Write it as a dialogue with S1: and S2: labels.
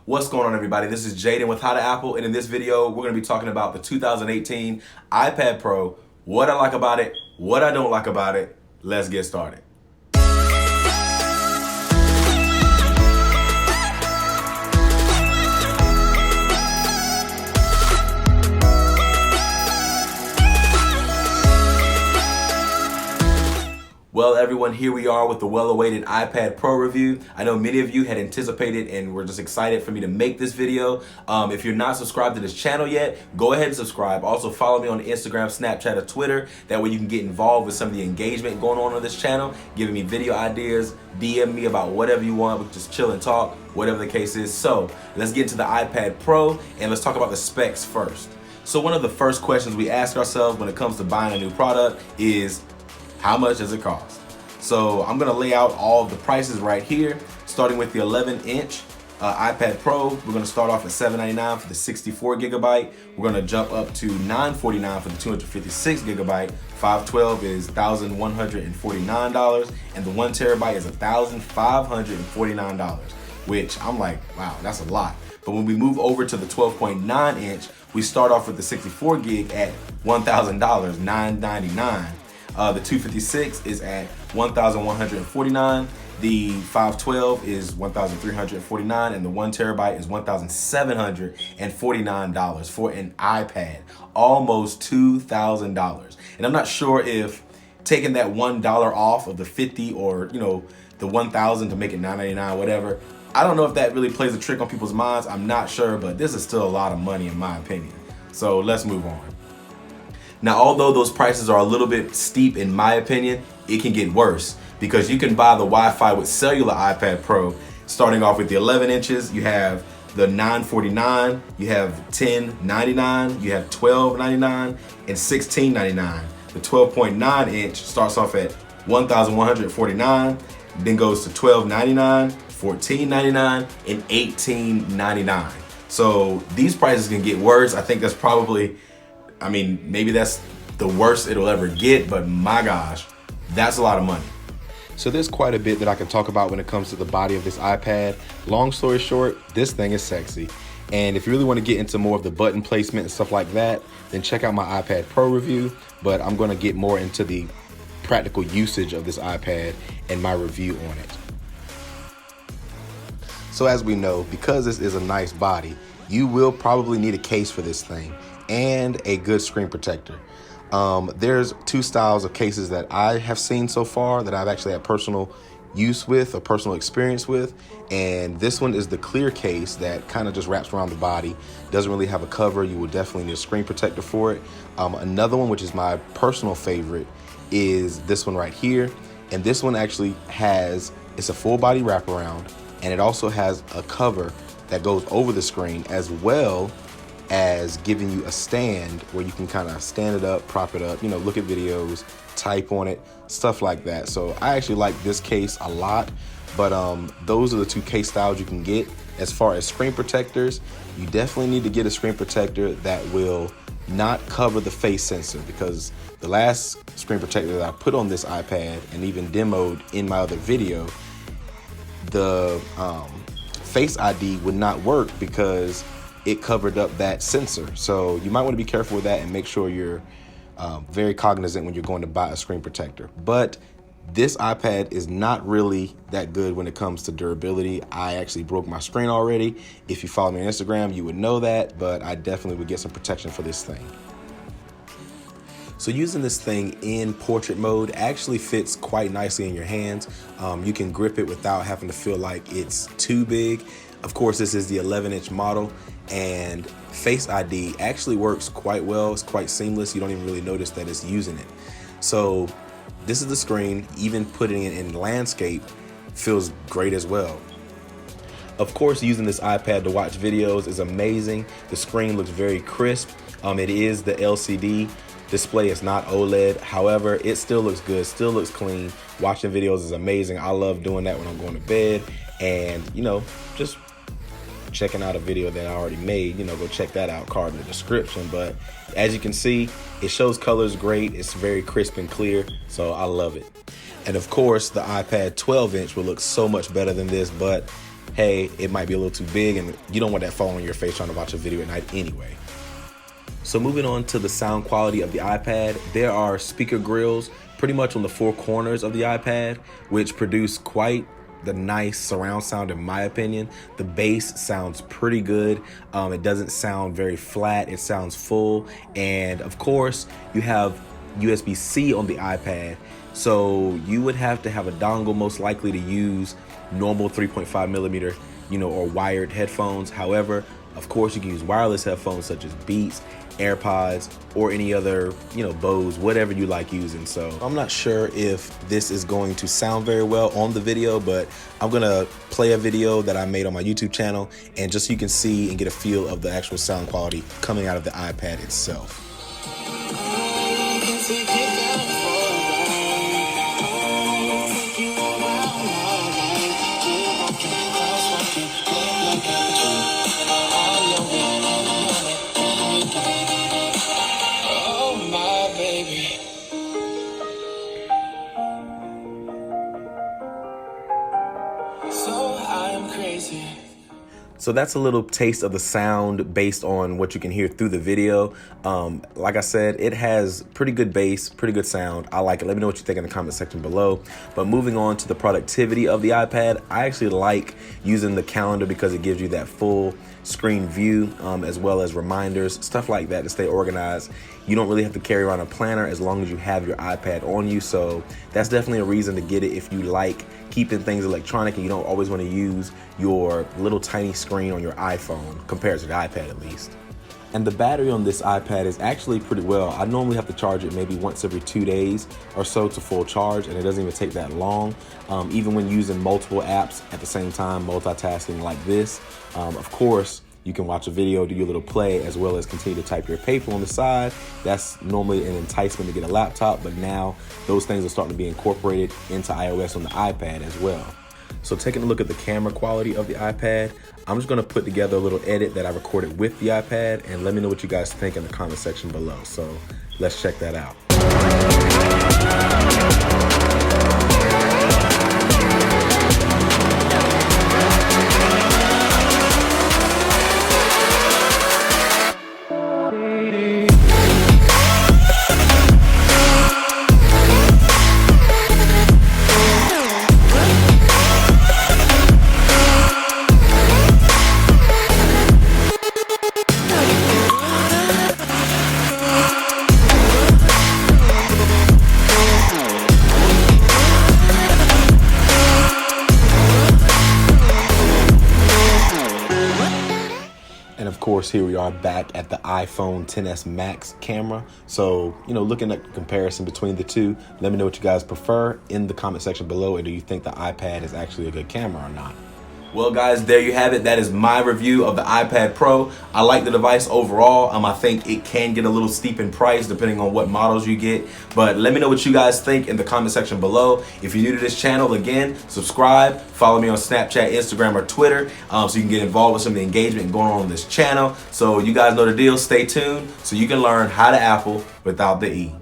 S1: What's going on, everybody? This is Jaden with How to Apple, and in this video, we're going to be talking about the 2018 iPad Pro, what I like about it, what I don't like about it. Let's get started. Well, everyone, here we are with the well-awaited iPad Pro review. I know many of you had anticipated and were just excited for me to make this video. If you're not subscribed to this channel yet, go ahead and subscribe. Also, follow me on Instagram, Snapchat, or Twitter. That way you can get involved with some of the engagement going on this channel, giving me video ideas, DM me about whatever you want. We can just chill and talk, whatever the case is. So let's get into the iPad Pro, and let's talk about the specs first. So one of the first questions we ask ourselves when it comes to buying a new product is, how much does it cost? So I'm gonna lay out all of the prices right here, starting with the 11-inch iPad Pro. We're gonna start off at $799 for the 64 gigabyte. We're gonna jump up to $949 for the 256 gigabyte. 512 is $1,149, and the 1 terabyte is $1,549, which I'm like, wow, that's a lot. But when we move over to the 12.9 inch, we start off with the 64 gig at $1,000, $999. The 256 is at $1,149. The 512 is $1,349, and the 1 terabyte is $1,749 for an iPad, almost $2,000. And I'm not sure if taking that $1 off of the 50 or the 1,000 to make it $999, whatever. I don't know if that really plays a trick on people's minds. I'm not sure, but this is still a lot of money in my opinion. So let's move on. Now, although those prices are a little bit steep in my opinion, it can get worse because you can buy the Wi-Fi with cellular iPad Pro. Starting off with the 11 inches, you have the $949, you have $1099, you have $1299, and $1699. The 12.9 inch starts off at $1,149, then goes to $1299, $1499, and $1899. So these prices can get worse. I think that's probably, maybe that's the worst it'll ever get, but my gosh, that's a lot of money. So there's quite a bit that I can talk about when it comes to the body of this iPad. Long story short, this thing is sexy. And if you really want to get into more of the button placement and stuff like that, then check out my iPad Pro review. But I'm going to get more into the practical usage of this iPad and my review on it. So as we know, because this is a nice body, you will probably need a case for this thing and a good screen protector. There's two styles of cases that I have seen so far that I've actually had personal use with or personal experience with. And this one is the clear case that kind of just wraps around the body. Doesn't really have a cover. You will definitely need a screen protector for it. Another one, which is my personal favorite, is this one right here. And this one actually it's a full body wraparound, and it also has a cover that goes over the screen, as well as giving you a stand where you can kind of stand it up, prop it up, look at videos, type on it, stuff like that. So I actually like this case a lot, but those are the two case styles you can get. As far as screen protectors, you definitely need to get a screen protector that will not cover the face sensor, because the last screen protector that I put on this iPad and even demoed in my other video, the Face ID would not work because it covered up that sensor. So you might want to be careful with that and make sure you're very cognizant when you're going to buy a screen protector. But this iPad is not really that good when it comes to durability. I actually broke my screen already. If you follow me on Instagram, you would know that, but I definitely would get some protection for this thing. So using this thing in portrait mode actually fits quite nicely in your hands. You can grip it without having to feel like it's too big. Of course, this is the 11-inch model, and Face ID actually works quite well. It's quite seamless. You don't even really notice that it's using it. So this is the screen. Even putting it in landscape feels great as well. Of course, using this iPad to watch videos is amazing. The screen looks very crisp. It is the LCD display. It's not OLED. However, it still looks good, still looks clean. Watching videos is amazing. I love doing that when I'm going to bed and, just checking out a video that I already made. Go check that out, card in the description. But as you can see, it shows colors great. It's very crisp and clear, so I love it. And of course, the iPad 12-inch will look so much better than this, but hey, it might be a little too big and you don't want that phone on your face trying to watch a video at night anyway. So moving on to the sound quality of the iPad, there are speaker grills pretty much on the four corners of the iPad, which produce quite the nice surround sound in my opinion. The bass sounds pretty good. It doesn't sound very flat, it sounds full. And of course, you have USB-C on the iPad, so you would have to have a dongle most likely to use normal 3.5 millimeter, or wired headphones. However, of course, you can use wireless headphones such as Beats, AirPods, or any other, Bose, whatever you like using. So I'm not sure if this is going to sound very well on the video, but I'm gonna play a video that I made on my YouTube channel, and just so you can see and get a feel of the actual sound quality coming out of the iPad itself. So that's a little taste of the sound based on what you can hear through the video. Like I said, it has pretty good bass, pretty good sound. I like it. Let me know what you think in the comment section below. But moving on to the productivity of the iPad, I actually like using the calendar because it gives you that full screen view, as well as reminders, stuff like that to stay organized. You don't really have to carry around a planner as long as you have your iPad on you. So that's definitely a reason to get it if you like keeping things electronic and you don't always want to use your little tiny screen on your iPhone compared to the iPad at least. And the battery on this iPad is actually pretty well. I normally have to charge it maybe once every 2 days or so to full charge, and it doesn't even take that long. Even when using multiple apps at the same time, multitasking like this, of course, you can watch a video, do your little play, as well as continue to type your paper on the side. That's normally an enticement to get a laptop, but now those things are starting to be incorporated into iOS on the iPad as well. So taking a look at the camera quality of the iPad, I'm just gonna put together a little edit that I recorded with the iPad, and let me know what you guys think in the comment section below. So let's check that out. And of course, here we are back at the iPhone XS Max camera. So, looking at the comparison between the two, let me know what you guys prefer in the comment section below. And do you think the iPad is actually a good camera or not? Well, guys, there you have it. That is my review of the iPad Pro. I like the device overall. I think it can get a little steep in price depending on what models you get. But let me know what you guys think in the comment section below. If you're new to this channel, again, subscribe. Follow me on Snapchat, Instagram, or Twitter so you can get involved with some of the engagement going on this channel. So you guys know the deal. Stay tuned so you can learn how to Apple without the E.